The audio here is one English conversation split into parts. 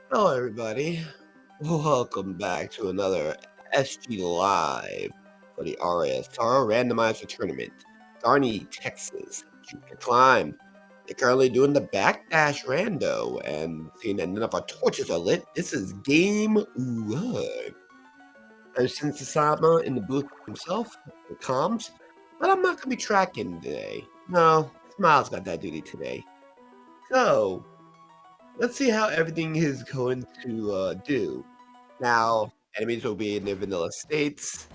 Hello, everybody. Welcome back to another SG Live for the Aria Randomizer Tournament. GarniTexas, JupiterClimb. They're currently doing the Backdash Rando, and seeing that none of our torches are lit, this is game one. And since the Sama in the booth himself, the comms, but I'm not going to be tracking today. No, Smile's got that duty today. So, let's see how everything is going to do. Now, enemies will be in their vanilla states.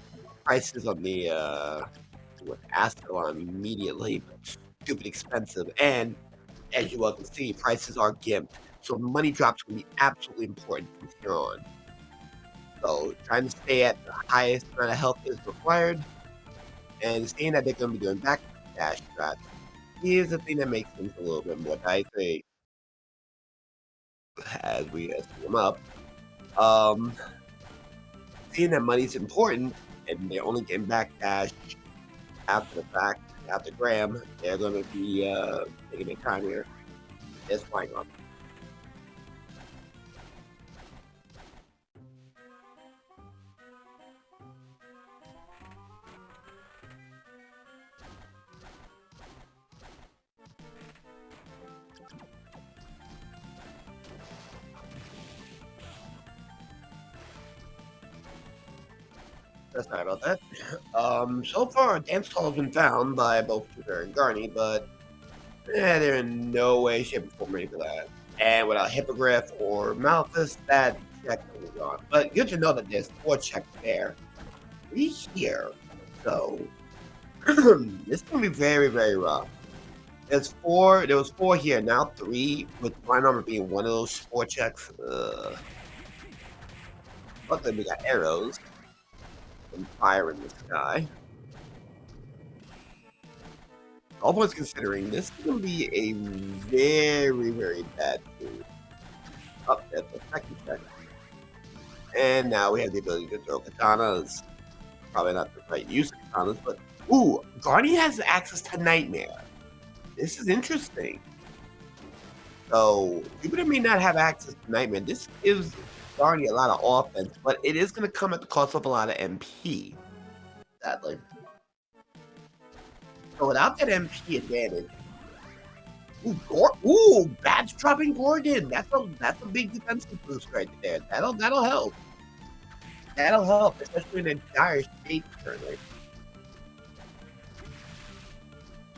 Prices on the with Ascalon immediately, but stupid expensive. And as you well can see, prices are gimped. So money drops will be absolutely important from here on. So trying to stay at the highest amount of health is required. And seeing that they're going to be doing backdash strats is the thing that makes things a little bit more dicey as we see them up. Seeing that money's important and they're only getting backdash after the fact, after Graham, they're going to be taking their time here. It's flying up. Sorry about that. So far, a dance hall has been found by both Jupiter and Garni, but they're in no way, shape, or form ready for that. And without Hippogriff or Malthus, that check is gone. But good to know that there's 4 checks there. 3 here. So, this is going to be very, very rough. There was 4 here, now 3, with Flying Armor being one of those 4 checks. Luckily, we got arrows and fire in the sky. All points considering, this is going to be a very, very bad team. Up there, the second check. And now we have the ability to throw katanas. Probably not the right use of katanas, but ooh, Garni has access to Nightmare. This is interesting. So, Jupiter may not have access to Nightmare. This gives Garni a lot of offense, but it is going to come at the cost of a lot of MP. Sadly. So, without that MP advantage, ooh, Bats dropping Gorgon. That's a big defensive boost right there. That'll help. That'll help, especially in a dire state currently.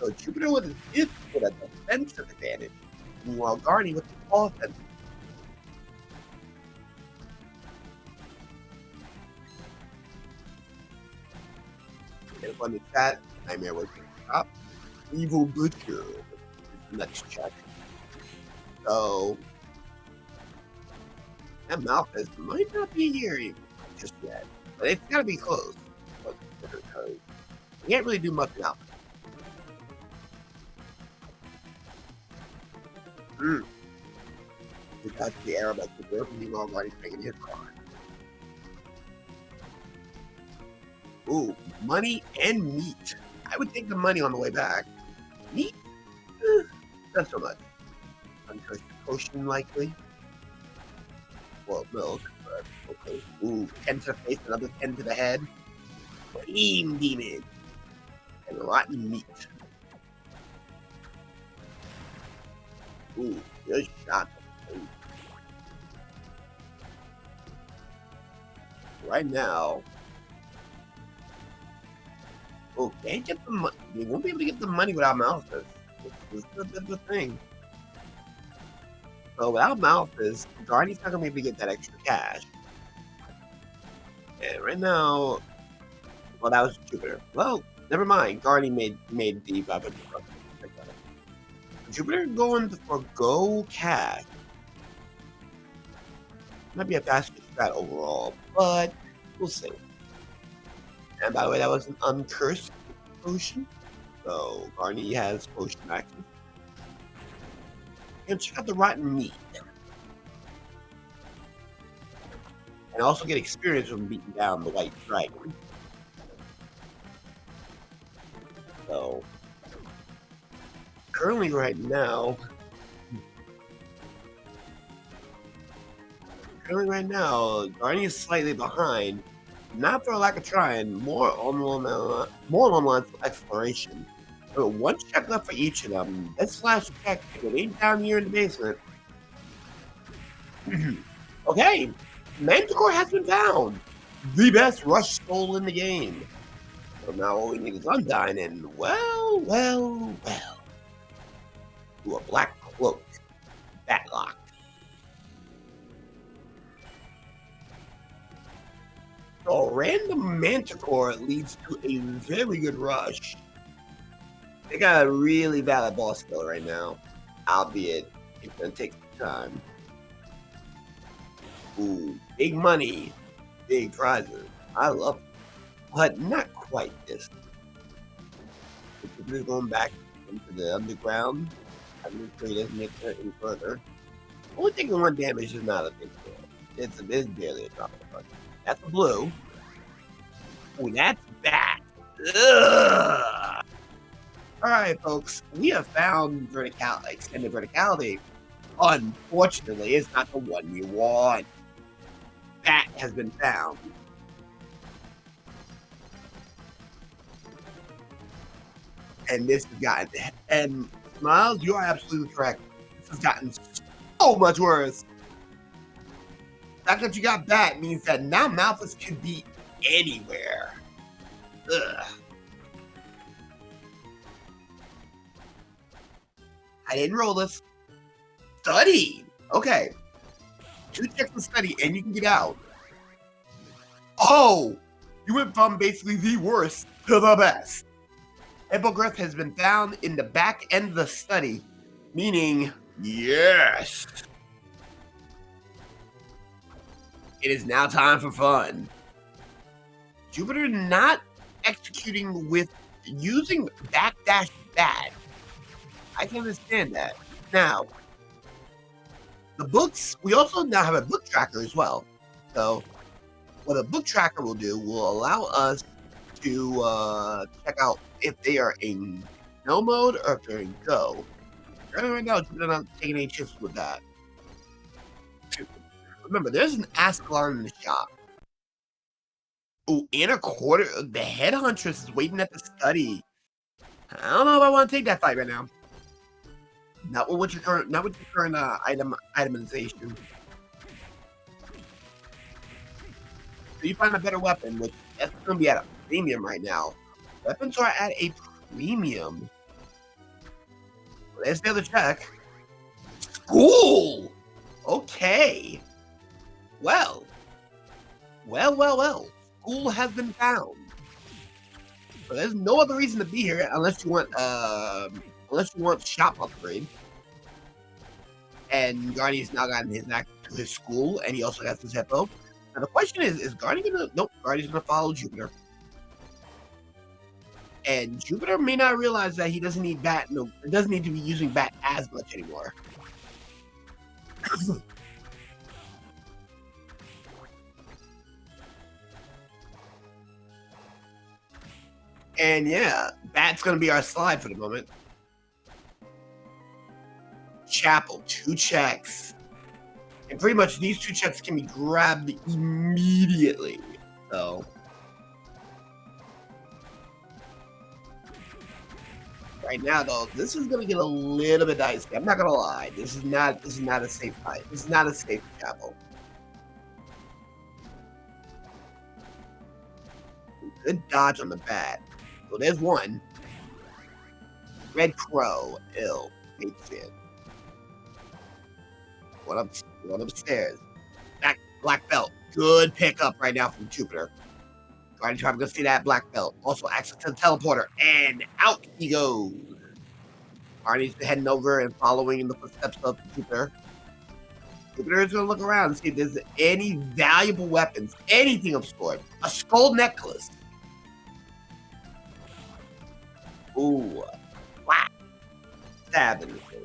So Jupiter with a defensive advantage, meanwhile Garni with the offensive. And on the chat, Nightmare was top. Evil Butcher. Next check. So that Malthus might not be here just yet, but it's gotta be close. You can't really do much now. Because the arrow that could work, meanwhile Garni's making his card. Ooh, money and meat. I would take the money on the way back. Meat? Not so much. Uncursed potion, likely. Well, milk, but okay. Ooh, 10 to the face, another 10 to the head. Flame demon. And rotten meat. Ooh, good shot. Right now, oh, can't get the money. You won't be able to get the money without Malthus. This is a bit of a thing. So without Malthus, Garni's not gonna be able to get that extra cash. And right now, well, that was Jupiter. Well, never mind. Garni made the 500 bucks. Jupiter going to forgo cash. Might be a faster strat overall, but we'll see. And by the way, that was an uncursed potion. So Garni has potion access. And check out the rotten meat. And also get experience from beating down the white dragon. So currently right now, currently right now, Garni is slightly behind. Not for a lack of trying, more along the lines of exploration. But one check left for each of them. Let's flash check if it ain't down here in the basement. Okay, Manticore has been found. The best rush stole in the game. So now all we need is Undyne and well. Ooh, a black cloak. Batlock. So random Manticore leads to a very good rush. They got a really valid boss skill right now. Albeit, it's gonna take some time. Ooh, big money. Big prizes. I love it. But not quite this. We're going back into the underground. I'm going to create it any further. Only taking 1 damage is not a big deal. It's barely a drop of the bucket. That's a blue. Oh, that's bad. Ugh. Alright, folks. We have found extended verticality. Unfortunately, it's not the one you want. That has been found. And this has gotten, and Miles, you are absolutely correct. This has gotten so much worse. The fact that you got that means that now Malthus can be anywhere. Ugh. I didn't roll this. Study. Okay. 2 checks to study, and you can get out. Oh, you went from basically the worst to the best. Hippogriff has been found in the back end of the study, meaning, yes! It is now time for fun. Jupiter not executing with using Backdash bad. I can understand that. Now, the books, we also now have a book tracker as well. So, what a book tracker will do will allow us to check out if they are in no mode or if they're in go. Right now, they're not taking any chances with that. Remember, there's an Ascalon in the shop. Oh, and a quarter. The headhuntress is waiting at the study. I don't know if I want to take that fight right now. Not with your current, itemization. So you find a better weapon, which that's going to be at a premium right now. Weapons are at a premium. There's the other check. School! Okay. Well. School has been found. So there's no other reason to be here unless you want shop upgrade. And Garni's now gotten his access to his school, and he also has his hippo. Now the question is Garni gonna? Nope, Garni's gonna follow Jupiter. And Jupiter may not realize that he doesn't need Bat. No, it doesn't need to be using Bat as much anymore. And yeah, Bat's gonna be our slide for the moment. Chapel, 2 checks. And pretty much these 2 checks can be grabbed immediately. So right now though, this is gonna get a little bit dicey. I'm not gonna lie. This is not a safe fight. This is not a safe chapel. Good dodge on the bat. So there's one. Red Crow, ill. Hates it. One upstairs. Black belt. Good pickup right now from Jupiter. Trying to go see that black belt. Also access to the teleporter. And out he goes. Arnie's heading over and following in the footsteps of Jupiter. Jupiter is going to look around and see if there's any valuable weapons. Anything of sort. A skull necklace. Ooh. Wow. Stab in the face.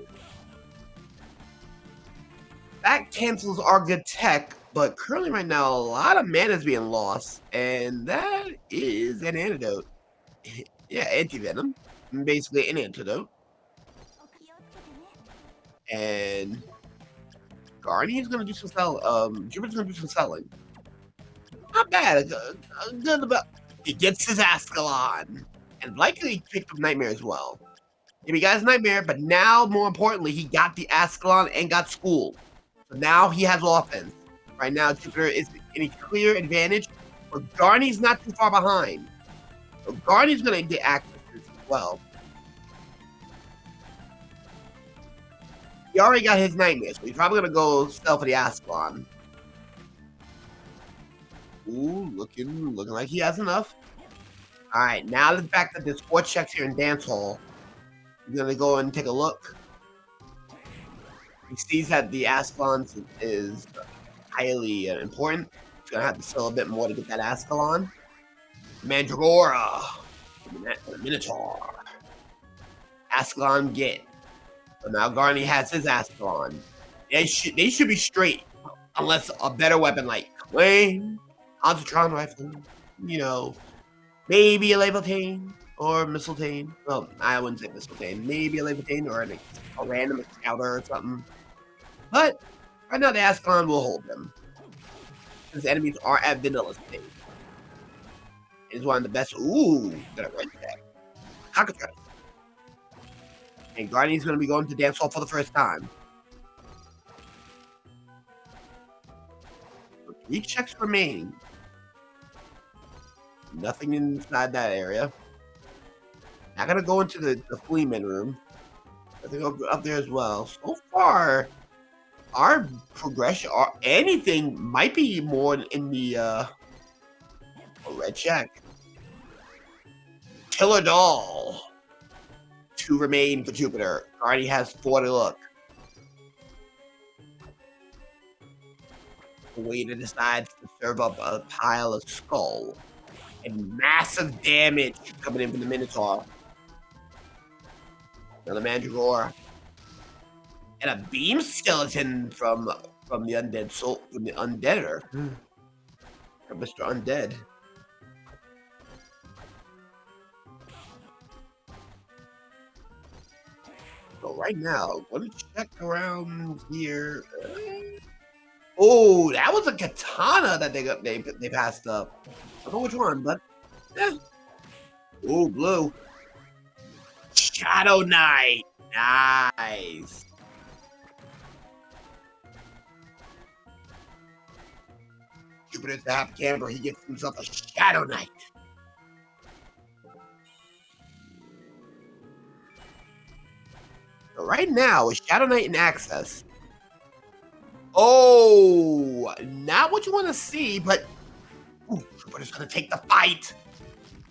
That cancels our good tech, but currently right now, a lot of mana is being lost, and that is an antidote. Yeah, anti-venom. Basically an antidote. And Garni's gonna do some Jupiter's gonna do some selling. Not bad. Good about. He gets his Ascalon, and likely he picked up Nightmare as well. If he got his Nightmare, but now more importantly, he got the Ascalon and got School. So now he has offense. Right now, Jupiter is in a clear advantage, but Garni's not too far behind. So Garni's gonna get access to this as well. He already got his Nightmare, so he's probably gonna go sell for the Ascalon. Ooh, looking like he has enough. All right, now let's back to the sports checks here in Dance Hall. We're gonna go and take a look. He sees that the Ascalon is highly important. He's gonna have to sell a bit more to get that Ascalon. Mandragora, Minotaur, Ascalon get. So now Garni has his Ascalon. They should be straight, unless a better weapon like Wayne, Ontotron rifle, you know, maybe a Leviathan or Mistletoe. Well, I wouldn't say Mistletoe. Maybe a Leviathan or a random Scouter or something. But right now the Ascalon will hold them, since enemies are at vanilla state. It is one of the best. Ooh, got a red deck. Cockatrice. And Guardian's going to be going to Dance Hall for the first time. So 3 checks remain. Nothing inside that area. Not going to go into the Fleeman room. I think I'll go up there as well. So far, our progression or anything might be more in the red check. Killer Doll. 2 remain for Jupiter. Already has 4 to look. The waiter decides to serve up a pile of skull. And massive damage coming in from the Minotaur. Another Mandragora. And a beam skeleton from the undead soul, from the undeader. From Mr. Undead. So right now, let me check around here. Oh, that was a katana that they passed up. I don't know which one, but oh, blue. Shadow Knight. Nice. Jupiter's the half camber. He gets himself a Shadow Knight. So right now, with Shadow Knight in access. Oh, not what you want to see, but Jupiter's going to take the fight.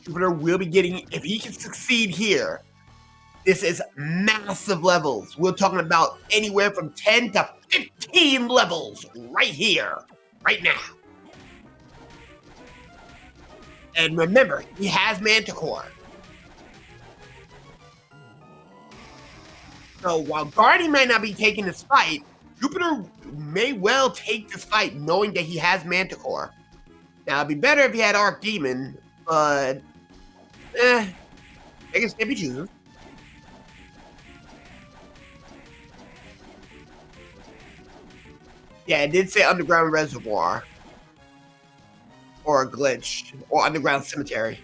Jupiter will be getting, if he can succeed here, this is massive levels. We're talking about anywhere from 10 to 15 levels right here, right now. And remember, he has Manticore. So while Guardian might not be taking this fight, Jupiter may well take this fight knowing that he has Manticore. Now, it'd be better if he had Arc Demon, but I guess can't be choosing. Yeah, it did say Underground Reservoir. Or a glitch. Or Underground Cemetery.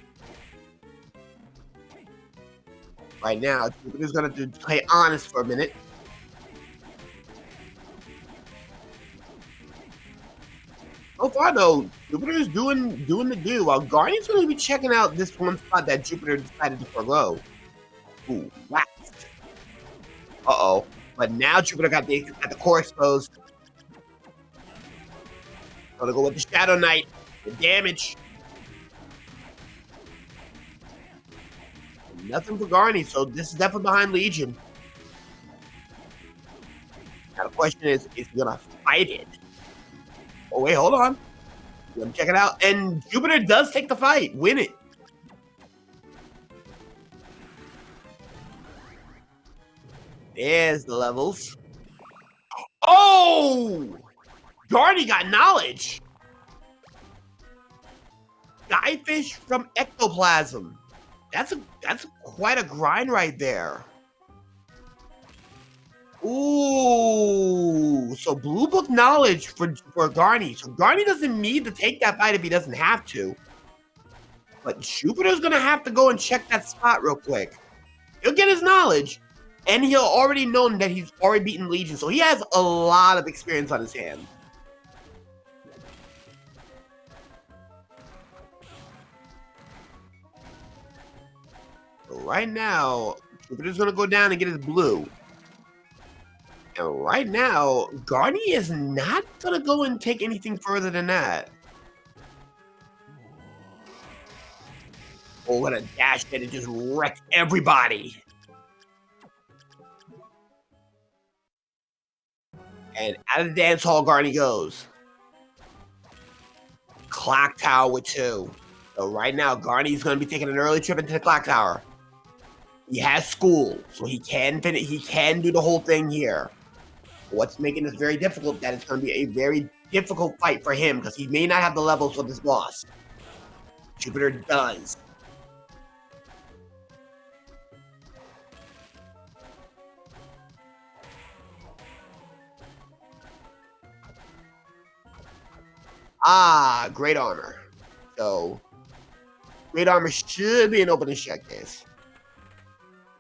Right now, Jupiter's going to play honest for a minute. So far, though, Jupiter's doing the do, while Guardian's going to be checking out this one spot that Jupiter decided to forgo. Ooh, waxed. Uh-oh. But now Jupiter got the core exposed. Gonna go with the Shadow Knight. The damage. Nothing for Garni, so this is definitely behind Legion. Now the question is he gonna fight it? Oh wait, hold on. Let me check it out. And Jupiter does take the fight, win it. There's the levels. Oh! Garni got knowledge. Skyfish from ectoplasm. That's quite a grind right there. Ooh, so blue book knowledge for Garni. So Garni doesn't need to take that fight if he doesn't have to. But Jupiter's gonna have to go and check that spot real quick. He'll get his knowledge, and he'll already know that he's already beaten Legion, so he has a lot of experience on his hands. So right now, Jupiter's gonna go down and get his blue. And right now, Garni is not gonna go and take anything further than that. Oh, what a dash that it just wrecked everybody. And out of the dance hall, Garni goes. Clock Tower with 2. So right now, Garni's going to be taking an early trip into the Clock Tower. He has school, so he can finish. He can do the whole thing here. What's making this very difficult? That it's going to be a very difficult fight for him because he may not have the levels for this boss. Jupiter does. Ah, great armor. So, great armor should be an opening check case.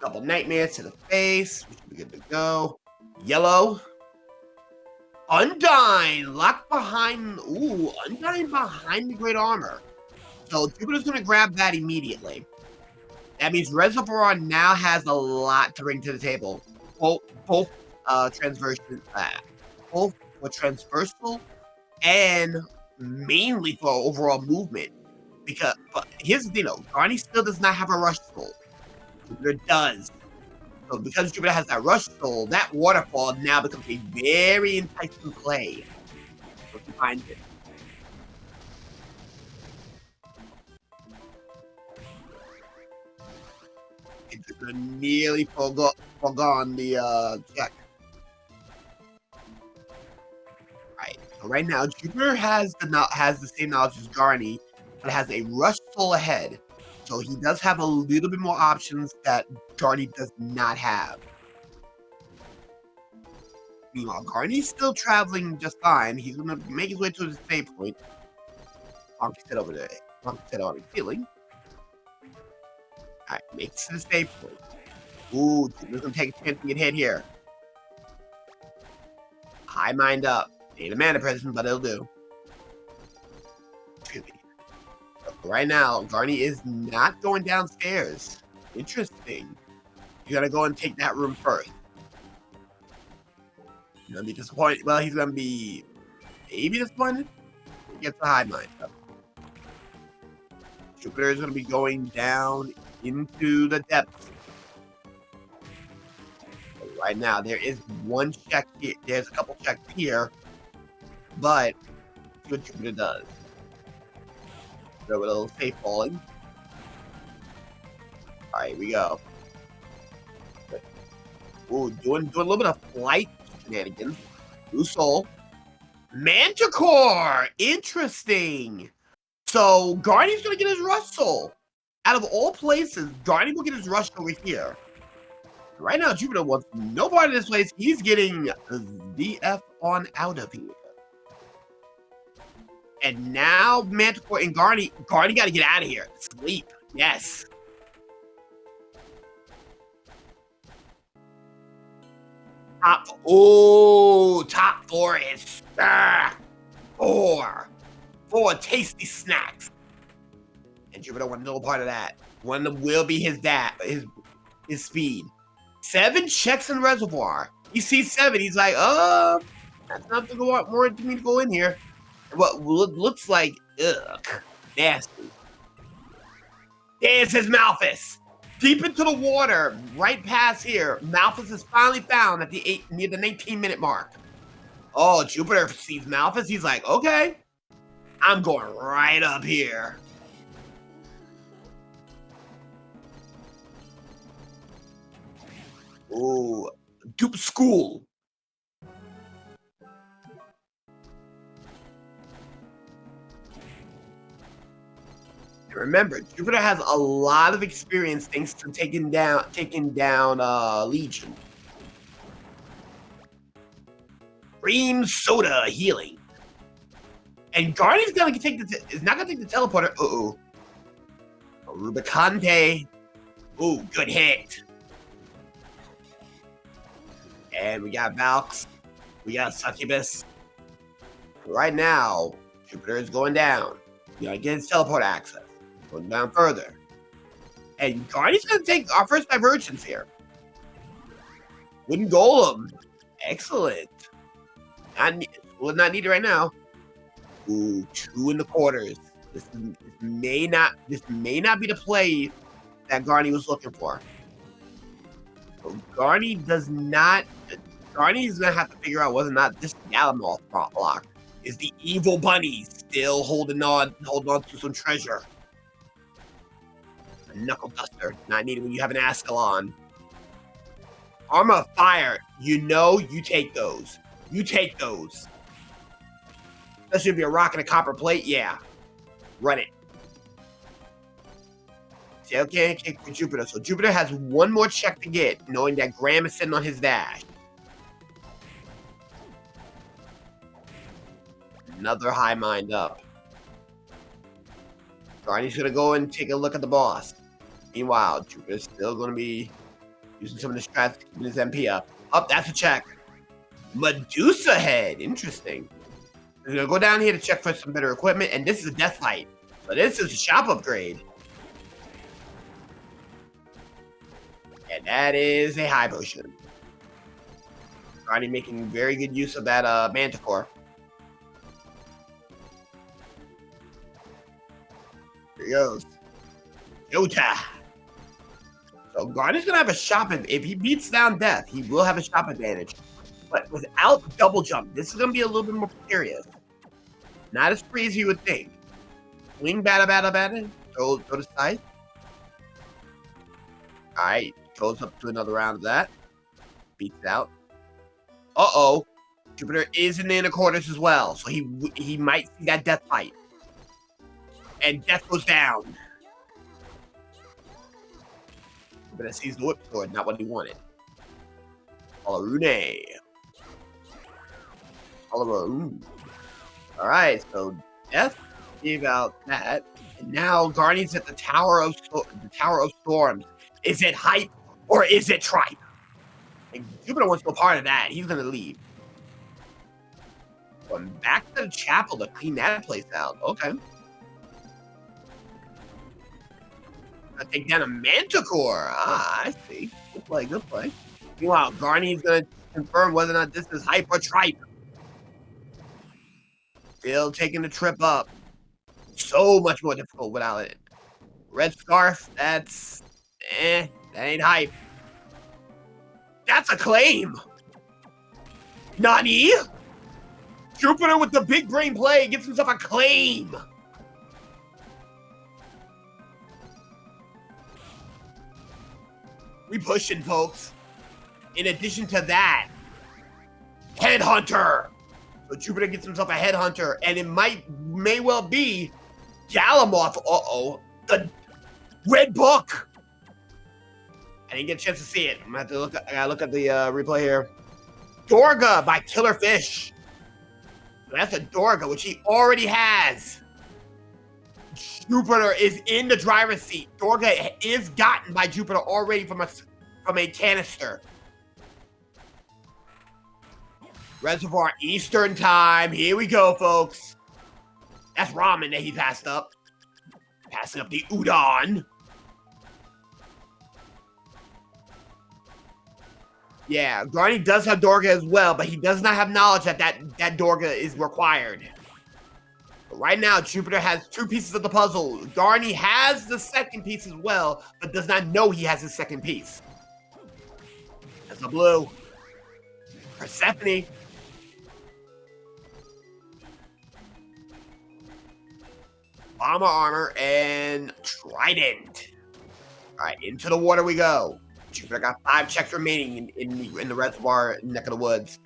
Couple nightmares to the face. We should be good to go. Yellow. Undyne. Locked behind. Ooh, Undyne behind the great armor. So, Jupiter's going to grab that immediately. That means Reservoir now has a lot to bring to the table. Both transversal, both for transversal and mainly for overall movement. Because, but here's the thing though, Garni still does not have a rush soul. Jupiter does. So because Jupiter has that rush soul, that waterfall now becomes a very enticing play. So he finds it. And Jupiter nearly forgone the check. Right. So right now, Jupiter has the same knowledge as Garni, but has a rush soul ahead. So he does have a little bit more options that Garni does not have. Meanwhile, Garni's still traveling just fine. He's gonna make his way to the save point. Monkey set over there. Monkey set on the ceiling. Alright, makes it to the save point. Ooh, Jupiter's gonna take a chance to get hit here. High mind up. Ain't a mana present, but it'll do. Excuse me. Right now, Garni is not going downstairs. Interesting. You gotta go and take that room first. You're gonna be disappointed. Well, he's gonna be maybe disappointed. He gets the high mind up. Jupiter is gonna be going down into the depths. But right now, there is one check here. There's a couple checks here, but see what Jupiter does. With a little safe falling. Alright, here we go. Ooh, doing a little bit of flight shenanigans. Blue Soul. Manticore! Interesting! So, Garni's gonna get his Rush Soul. Out of all places, Garni will get his Rush over here. Right now, Jupiter wants no part of this place. He's getting the F on out of here. And now Manticore and Garni got to get out of here. Sleep. Yes. Top 4 is four tasty snacks. And Jupiter want no part of that. One of them will be his speed. 7 checks in Reservoir. He sees 7. He's like, that's not to go out more to me to go in here. What looks like, ugh, nasty. There's his Malphus. Deep into the water, right past here. Malphus is finally found at near the 19-minute mark. Oh, Jupiter sees Malphus. He's like, okay, I'm going right up here. Ooh, Dupe School. Remember, Jupiter has a lot of experience thanks to taking down Legion. Cream soda healing. And Garni's gonna take is not gonna take the teleporter. Uh-oh. Rubicante. Ooh, good hit. And we got Valks. We got Succubus. Right now, Jupiter is going down. You gotta get his teleport access. Going down further. And Garni's gonna take our first divergence here. Wooden Golem. Excellent. Not needed right now. Ooh, 2 in the quarters. This may not be the play that Garni was looking for. So Garni's gonna have to figure out whether or not this Galamoth block is the evil bunny still holding on to some treasure. A Knuckle Duster, not needed when you have an Ascalon. Armor of Fire, you take those. You take those. Especially if you're rocking a copper plate, yeah. Run it. See, okay, for Jupiter. So Jupiter has one more check to get, knowing that Graham is sitting on his dash. Another high mind up. Garni's gonna go and take a look at the boss. Meanwhile, Jupiter's still gonna be using some of the strats to keep his MP up. Oh, that's a check. Medusa head. Interesting. We're gonna go down here to check for some better equipment, and this is a death fight. So this is a shop upgrade. And that is a high potion. Garni making very good use of that Manticore. Here he goes. Jota. So Garni's gonna have a shop. If he beats down Death, he will have a shop advantage. But without double jump, this is gonna be a little bit more precarious. Not as free as you would think. Swing, bada. Throw to side. Alright, goes up to another round of that. Beats it out. Uh-oh. Jupiter is in the inner quarters as well, so he might see that death fight. And Death goes down. Jupiter sees the whip sword, not what he wanted. Alarune. Alright, so Death gave out that. And now Garni's at the Tower of Storms. Is it hype or is it tripe? And Jupiter wants no part of that. He's gonna leave. Going back to the chapel to clean that place out. Okay. Gonna take down a Manticore. Ah, I see. Good play. Meanwhile, Garni's gonna confirm whether or not this is hype or tripe. Still taking the trip up. So much more difficult without it. Red Scarf, that ain't hype. That's a claim. Nani? Jupiter with the big brain play gives himself a claim. We pushing, folks. In addition to that, Headhunter. So Jupiter gets himself a Headhunter, and it may well be Galamoth. Uh-oh. The Red Book. I didn't get a chance to see it. I'm gonna have to look. I gotta look at the replay here. Dorga by Killer Fish. So that's a Dorga, which he already has. Jupiter is in the driver's seat. Dorga is gotten by Jupiter already from a canister. Reservoir Eastern Time. Here we go, folks. That's ramen that he passed up. Passing up the udon. Yeah, Garni does have Dorga as well, but he does not have knowledge that Dorga is required. But right now, Jupiter has 2 pieces of the puzzle. Garni has the second piece as well, but does not know he has his second piece. That's a blue. Persephone. Bomber armor and Trident. All right, into the water we go. Jupiter got 5 checks remaining in the reservoir neck of the woods.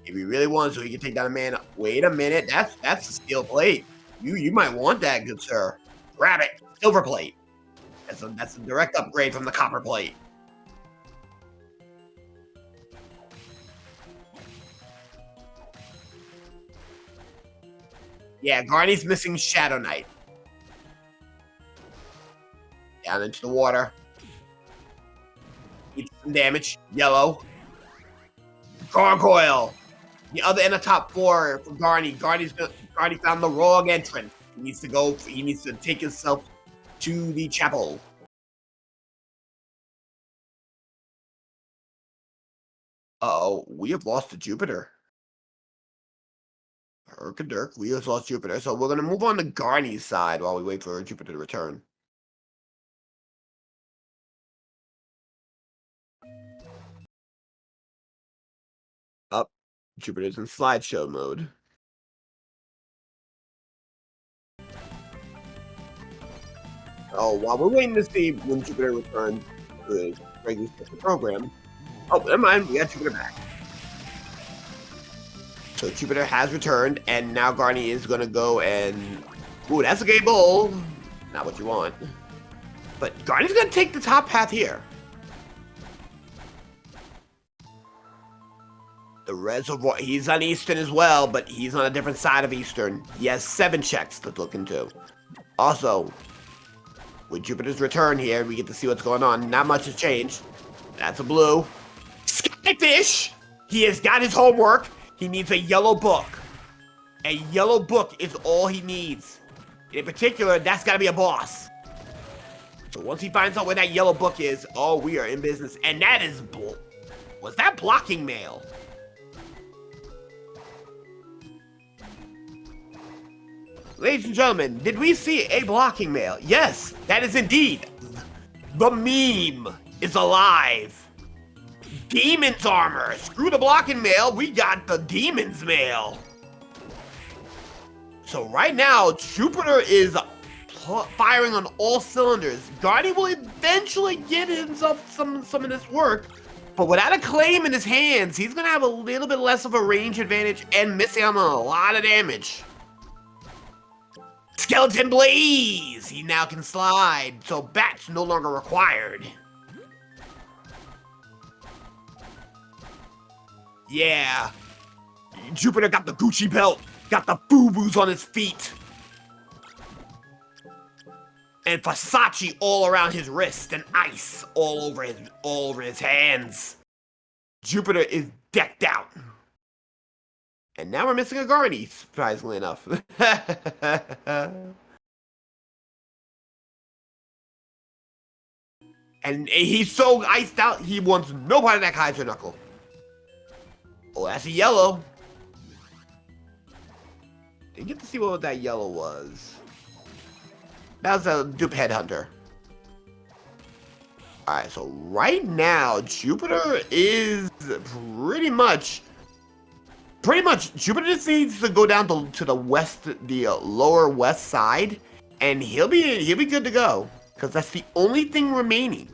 If he really wants to, he can take down a man. Wait a minute, that's a steel plate. You might want that, good sir. Grab it, silver plate. That's a direct upgrade from the copper plate. Yeah, Garni's missing Shadow Knight. Down into the water. Eats some damage. Yellow. Gargoyle. The other in the top 4 for Garni. Garni found the wrong entrance. He needs to go. He needs to take himself to the chapel. Uh-oh, we have lost to Jupiter. Herkadirk, we have lost Jupiter. So we're going to move on to Garni's side while we wait for Jupiter to return. Up. Jupiter's in slideshow mode. Oh, while we're waiting to see when Jupiter returns to his regular program. Oh, never mind, we got Jupiter back. So Jupiter has returned, and now Garni is going to go and... Ooh, that's a gay bull. Not what you want. But Garni's going to take the top path here. The reservoir, he's on Eastern as well, but he's on a different side of Eastern. He has 7 checks to look into. Also, with Jupiter's return here, we get to see what's going on. Not much has changed. That's a blue. Skyfish! He has got his homework. He needs a yellow book. A yellow book is all he needs. In particular, that's got to be a boss. So once he finds out where that yellow book is, oh, we are in business. And that is bull. Was that blocking mail? Ladies and gentlemen, did we see a blocking mail? Yes, that is indeed. The meme is alive. Demon's armor. Screw the blocking mail. We got the demon's mail. So right now, Jupiter is firing on all cylinders. Garni will eventually get himself some of this work, but without a claim in his hands, he's going to have a little bit less of a range advantage and missing out on a lot of damage. Skeleton Blaze! He now can slide, so bats no longer required. Yeah. Jupiter got the Gucci belt, got the boo-boos on his feet. And Versace all around his wrist and ice all over his hands. Jupiter is decked out. And now we're missing a Garni, surprisingly enough. And he's so iced out, he wants no part of that Kaiser Knuckle. Oh, that's a yellow. Didn't get to see what that yellow was. That was a dupe headhunter. Alright, so right now, Jupiter is pretty much Jupiter just needs to go down to the west, the lower west side, and he'll be good to go, because that's the only thing remaining.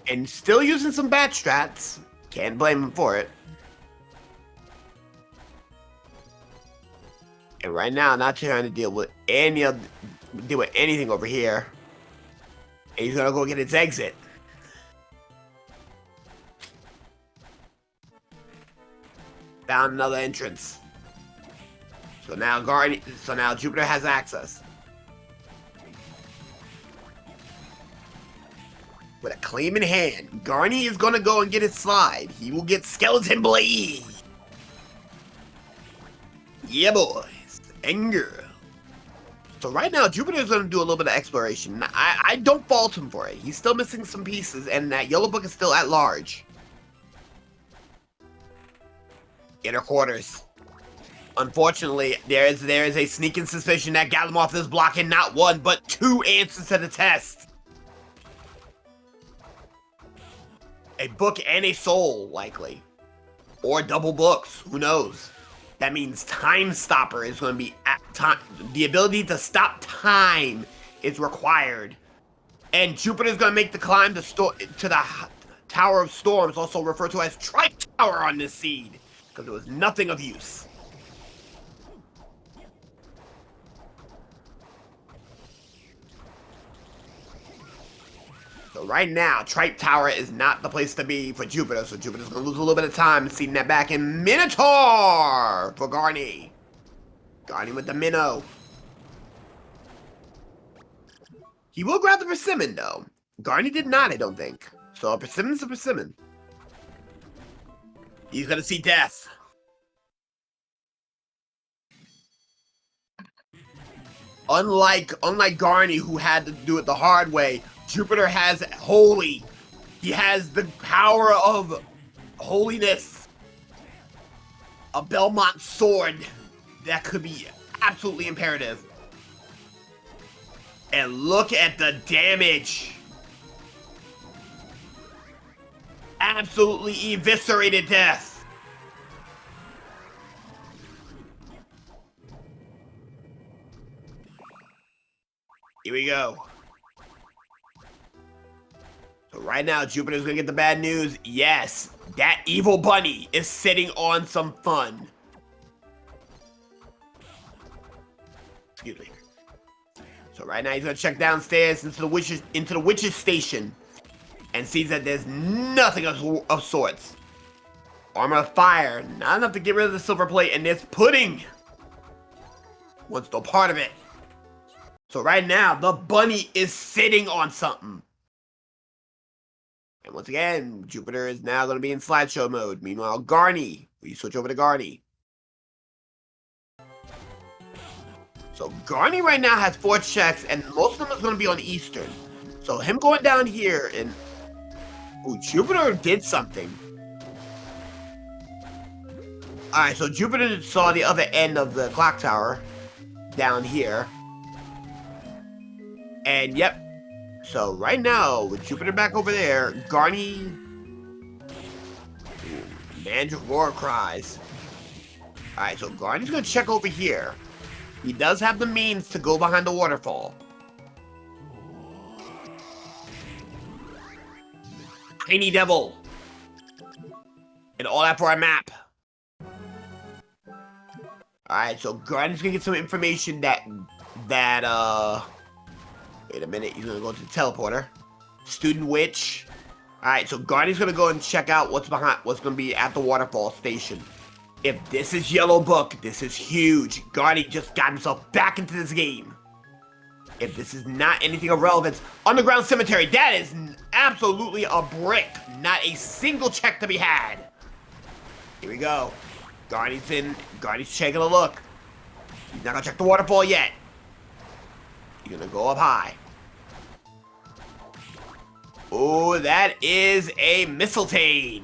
And still using some bat strats. Can't blame him for it. And right now, not trying to deal with anything over here. And he's gonna go get his exit. Found another entrance. So now Jupiter has access. With a claim in hand, Garni is gonna go and get his slide. He will get Skeleton Blade. Yeah, boys and girls. So right now, Jupiter is gonna do a little bit of exploration. I don't fault him for it. He's still missing some pieces, and that yellow book is still at large. Inner quarters. Unfortunately, there is a sneaking suspicion that Galamoth is blocking not 1, but 2 answers to the test. A book and a soul, likely. Or double books, who knows? That means Time Stopper is going to be at time. The ability to stop time is required. And Jupiter's going to make the climb to the Tower of Storms, also referred to as Tripe Tower on this seed, because it was nothing of use. So So right now, Tripe Tower is not the place to be for Jupiter, so Jupiter's gonna lose a little bit of time seeing that back in Minotaur for Garni. Garni with the minnow. He will grab the persimmon, though. Garni did not, I don't think. So a persimmon's a persimmon. He's gonna see death. Unlike Garni, who had to do it the hard way, Jupiter has holy. He has the power of holiness. A Belmont sword that could be absolutely imperative. And look at the damage. Absolutely eviscerated death. Here we go. So right now, Jupiter's gonna get the bad news. Yes, that evil bunny is sitting on some fun. Excuse me. So right now, he's gonna check downstairs into the witch's station, and sees that there's nothing of sorts. Armor of fire, not enough to get rid of the silver plate, and there's pudding. One's still part of it. So right now, the bunny is sitting on something. And once again, Jupiter is now going to be in slideshow mode. Meanwhile, Garni, we switch over to Garni. So Garni right now has 4 checks, and most of them is going to be on Eastern. So him going down here and... Ooh, Jupiter did something. Alright, so Jupiter saw the other end of the clock tower down here. And yep. So right now, with Jupiter back over there, Garni... Mandragora cries. Alright, so Garni's gonna check over here. He does have the means to go behind the waterfall. Tiny Devil. And all that for a map. Alright, so Garni's gonna get some information that... Wait a minute, he's gonna go to the teleporter. Student Witch. Alright, so Garni's gonna go and check out what's gonna be at the waterfall station. If this is Yellow Book, this is huge. Garni just got himself back into this game. If this is not anything of relevance, Underground Cemetery, that is absolutely a brick. Not a single check to be had. Here we go. Garni's taking a look. He's not gonna check the waterfall yet. He's gonna go up high. Oh, that is a mistletoe.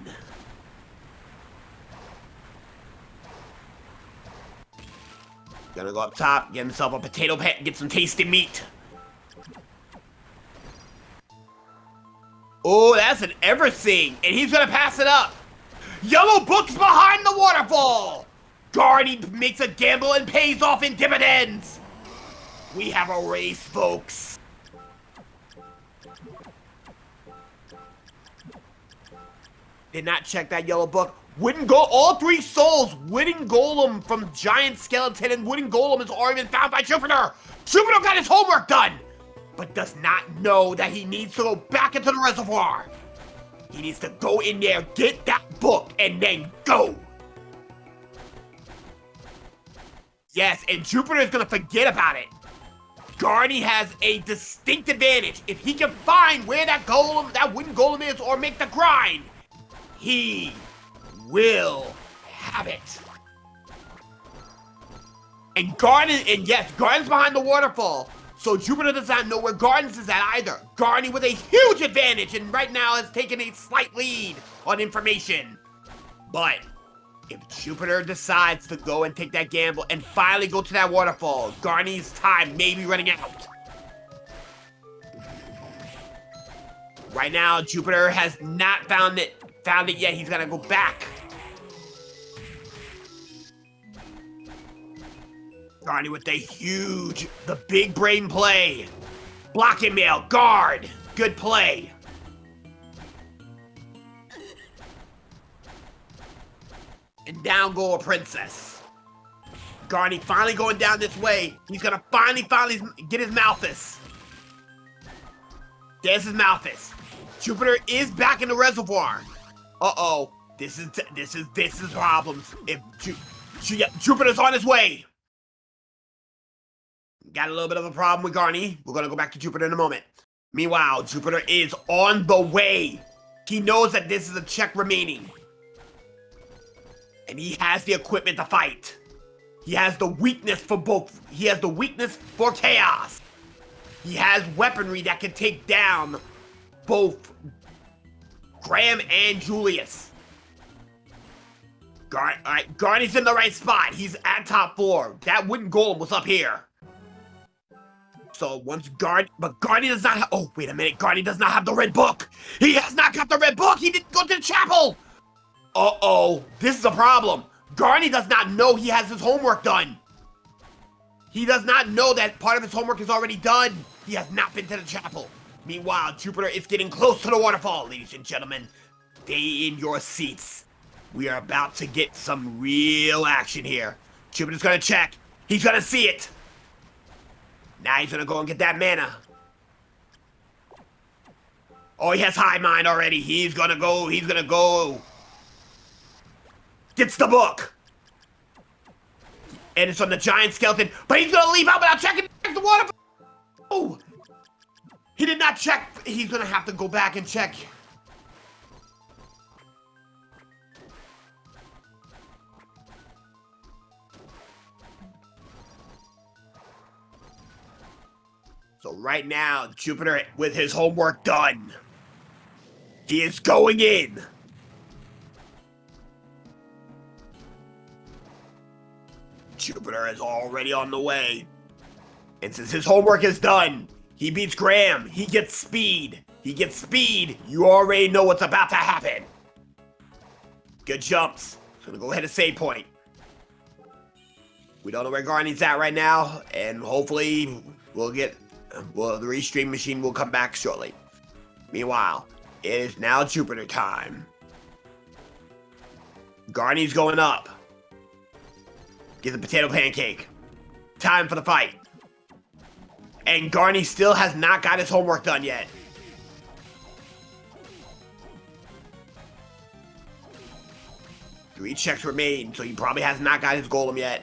Gonna go up top, get himself a potato pet, get some tasty meat. Oh, that's an everything, and he's gonna pass it up. Yellow Book's behind the waterfall. Garni makes a gamble and pays off in dividends. We have a race, folks. Did not check that Yellow Book. Wooden Golem, all 3 souls. Wooden Golem from Giant Skeleton and Wooden Golem has already been found by Jupiter. Jupiter got his homework done, but does not know that he needs to go back into the reservoir. He needs to go in there, get that book, and then go. Yes, and Jupiter is gonna forget about it. Garni has a distinct advantage. If he can find where that wooden golem is, or make the grind, he will have it. And yes, Garden's behind the waterfall, so Jupiter does not know where Gardens is at either. Garni with a huge advantage, and right now has taken a slight lead on information. But if Jupiter decides to go and take that gamble and finally go to that waterfall, Garni's time may be running out. Right now, Jupiter has not found it yet. He's gonna go back. Garni with the big brain play. Block and mail, guard. Good play. And down go a princess. Garni finally going down this way. He's gonna finally get his Malthus. There's his Malthus. Jupiter is back in the reservoir. Uh-oh. This is problems. If Jupiter's on his way. Got a little bit of a problem with Garni. We're gonna go back to Jupiter in a moment. Meanwhile, Jupiter is on the way. He knows that this is a check remaining. And he has the equipment to fight. He has the weakness for both. He has the weakness for chaos. He has weaponry that can take down both Graham and Julius. Alright, Garni's in the right spot. He's at top 4. That wooden golem was up here. So once but Garni does not have, oh, wait a minute, Garni does not have the red book. He has not got the red book. He didn't go to the chapel. Uh-oh, this is a problem. Garni does not know he has his homework done. He does not know that part of his homework is already done. He has not been to the chapel. Meanwhile, Jupiter is getting close to the waterfall, ladies and gentlemen. Stay in your seats. We are about to get some real action here. Jupiter's gonna check. He's gonna see it. Now he's gonna go and get that mana. Oh, he has high mind already. He's gonna go. Gets the book. And it's on the giant skeleton, but he's gonna leave out without checking the water. Oh, he did not check. He's gonna have to go back and check. So right now, Jupiter, with his homework done, he is going in. Jupiter is already on the way. And since his homework is done, he beats Graham. He gets speed. You already know what's about to happen. Good jumps. So gonna go ahead and save point. We don't know where Garni's at right now, and hopefully the restream machine will come back shortly. Meanwhile, it is now Jupiter time. Garni's going up. Get the potato pancake. Time for the fight. And Garni still has not got his homework done yet. Three checks remain, so he probably has not got his golem yet.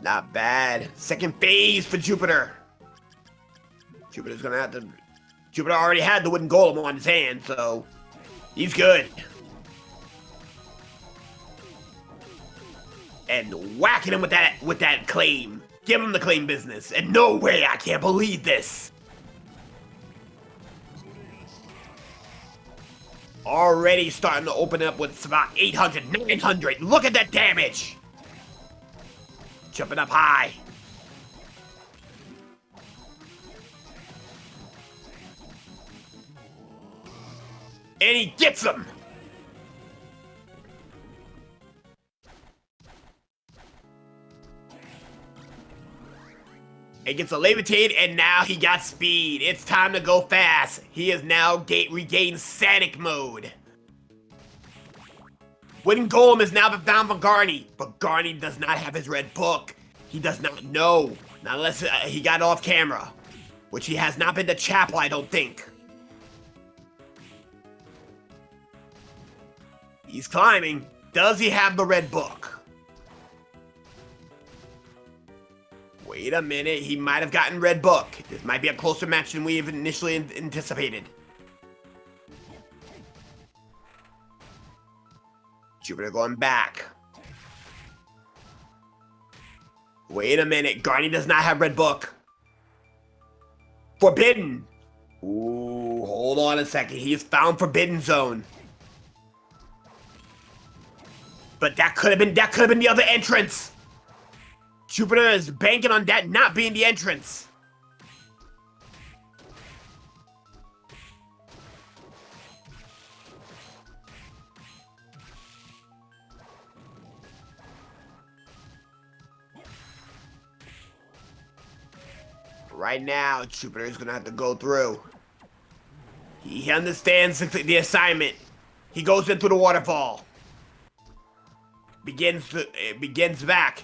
Not bad. Second phase for Jupiter. Jupiter's gonna have to... Jupiter already had the wooden golem on his hand, so he's good. And whacking him with that claim. Give him the claim business. And no way, I can't believe this. Already starting to open up with about 800, 900. Look at that damage. Jumping up high. And he gets him! He gets a levitate, and now he got speed. It's time to go fast. He is now regained Sonic mode. Wooden Golem is now found for Garni, but Garni does not have his red book. He does not know, not unless he got off camera, which he has not been to chapel, I don't think. He's climbing. Does he have the red book? Wait a minute, he might have gotten red book. This might be a closer match than we have initially anticipated. Jupiter going back. Wait a minute, Garni does not have red book. Forbidden. Ooh, hold on a second. He has found Forbidden Zone. But that could have been the other entrance. Jupiter is banking on that not being the entrance. Right now, Jupiter is gonna have to go through. He understands the assignment. He goes into the waterfall. Begins back.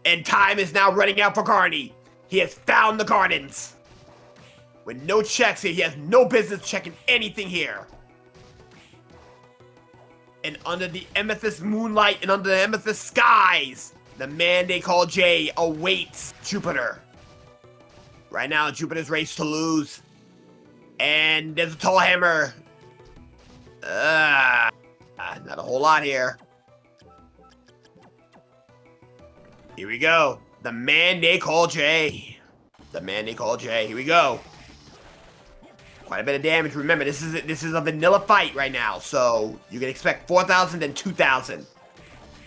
And time is now running out for Garni. He has found the gardens. With no checks here, he has no business checking anything here. And under the amethyst moonlight and under the amethyst skies, the man they call Jay awaits Jupiter. Right now, Jupiter's race to lose. And there's a tall hammer. Not a whole lot here. Here we go. The man they call Jay. The man they call Jay. Here we go. Quite a bit of damage. Remember, this is a vanilla fight right now, so you can expect 4,000 and 2,000.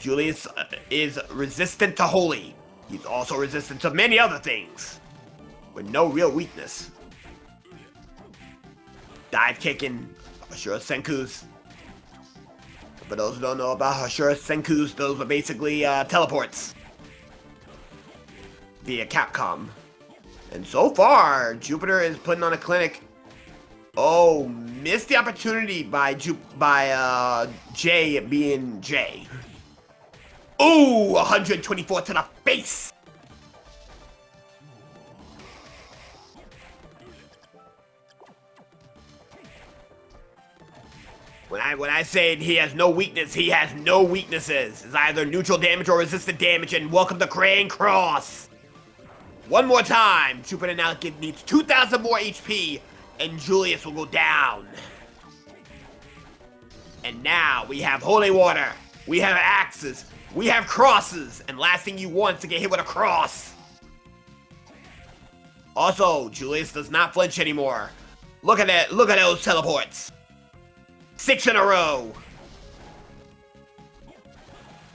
Julius is resistant to holy. He's also resistant to many other things, with no real weakness. Dive kicking, Ashura Senkus. For those who don't know about Ashura Senkus, those are basically teleports via Capcom. And so far, Jupiter is putting on a clinic. Oh, missed the opportunity by Jay being Jay. Ooh, 124 to the face. When I say he has no weakness, he has no weaknesses. It's either neutral damage or resistant damage, and welcome to Crane Cross. One more time, Jupiter now needs 2,000 more HP, and Julius will go down. And now we have holy water, we have axes, we have crosses, and last thing you want is to get hit with a cross. Also, Julius does not flinch anymore. Look at that, look at those teleports. 6 in a row.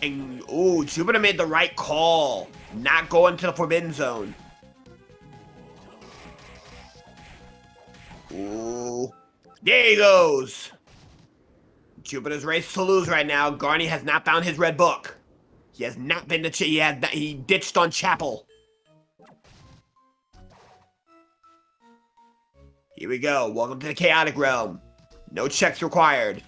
And, ooh, Jupiter made the right call. Not going to the Forbidden Zone. Ooh. There he goes. Jupiter's race to lose right now. Garni has not found his red book. He has not been to he ditched on Chapel. Here we go. Welcome to the Chaotic Realm. No checks required.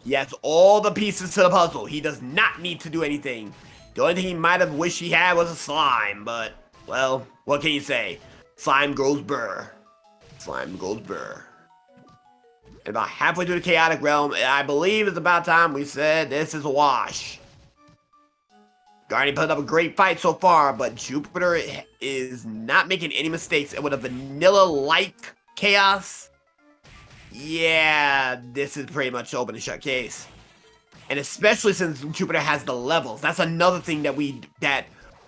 He has all the pieces to the puzzle. He does not need to do anything. The only thing he might have wished he had was a slime, but, well, what can you say? Slime grows burr. Slime grows burr. And about halfway through the Chaotic Realm, I believe it's about time we said this is a wash. Garni put up a great fight so far, but Jupiter is not making any mistakes. And with a vanilla-like chaos, yeah, this is pretty much open and shut case. And especially since Jupiter has the levels. That's another thing that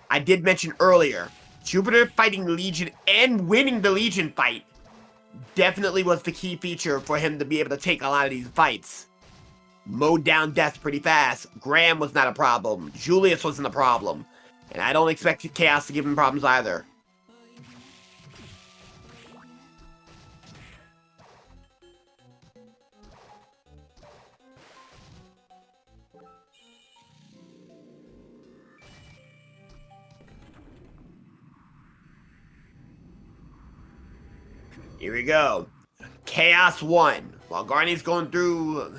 I did mention earlier. Jupiter fighting Legion and winning the Legion fight definitely was the key feature for him to be able to take a lot of these fights. Mowed down death pretty fast. Graham was not a problem. Julius wasn't a problem. And I don't expect Chaos to give him problems either. Here we go. Chaos 1. While Garni's going through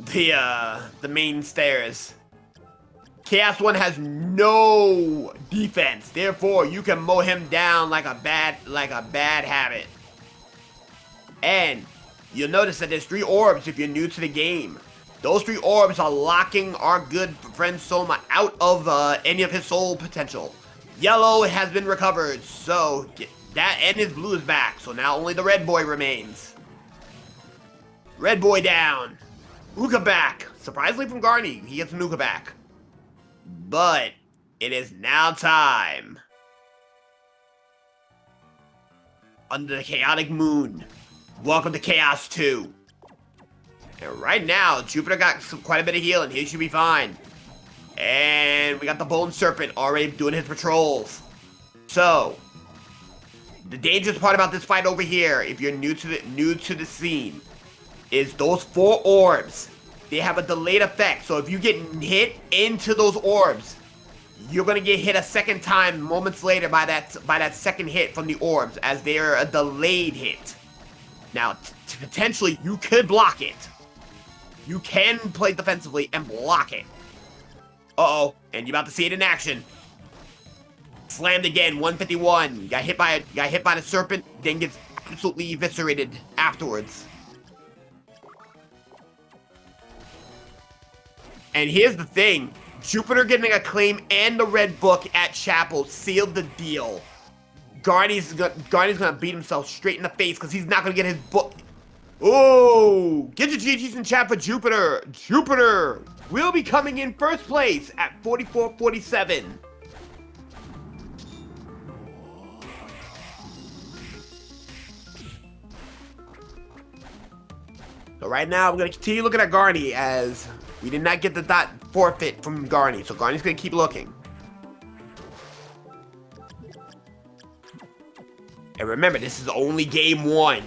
the main stairs, Chaos 1 has no defense. Therefore, you can mow him down like a bad habit. And you'll notice that there's 3 orbs if you're new to the game. Those 3 orbs are locking our good friend Soma out of any of his soul potential. Yellow has been recovered, so that and his blue is back. So now only the red boy remains. Red boy down. Uka back. Surprisingly from Garni, he gets Nuka back. But it is now time. Under the chaotic moon. Welcome to Chaos 2. And right now, Jupiter got quite a bit of healing. He should be fine. And we got the Bone Serpent already doing his patrols. So, the dangerous part about this fight over here, if you're new to the scene, is those 4 orbs. They have a delayed effect, so if you get hit into those orbs, you're gonna get hit a second time moments later by that second hit from the orbs, as they're a delayed hit. Now, potentially, you could block it. You can play defensively and block it. Uh-oh, and you're about to see it in action. Slammed again, 151. Got hit by the serpent, then gets absolutely eviscerated afterwards. And here's the thing. Jupiter getting a claim and the red book at Chapel sealed the deal. Garni's gonna beat himself straight in the face because he's not gonna get his book. Oh, get your GGs in chat for Jupiter. Jupiter will be coming in first place at 44-47. So right now, we're going to continue looking at Garni as we did not get the dot forfeit from Garni. So Garni's going to keep looking. And remember, this is only game 1.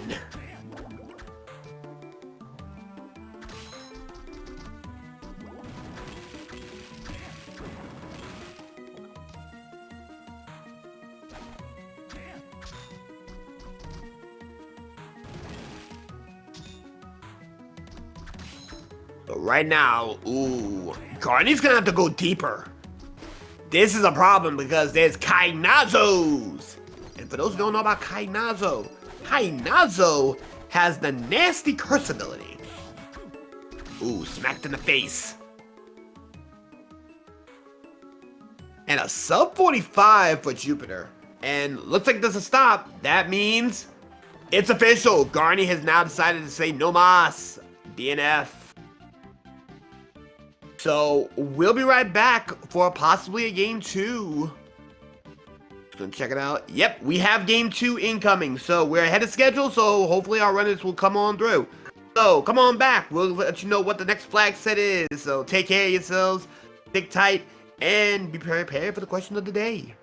But right now, ooh, Garni's gonna have to go deeper. This is a problem because there's Kainazos. And for those who don't know about Kainazo, Kainazo has the nasty curse ability. Ooh, smacked in the face. And a sub 45 for Jupiter. And looks like there's a stop. That means it's official. Garni has now decided to say no mas. DNF. So, we'll be right back for possibly a game 2. Just gonna check it out. Yep, we have game 2 incoming. So, we're ahead of schedule, so hopefully our runners will come on through. So, come on back. We'll let you know what the next flag set is. So, take care of yourselves, stick tight, and be prepared for the question of the day.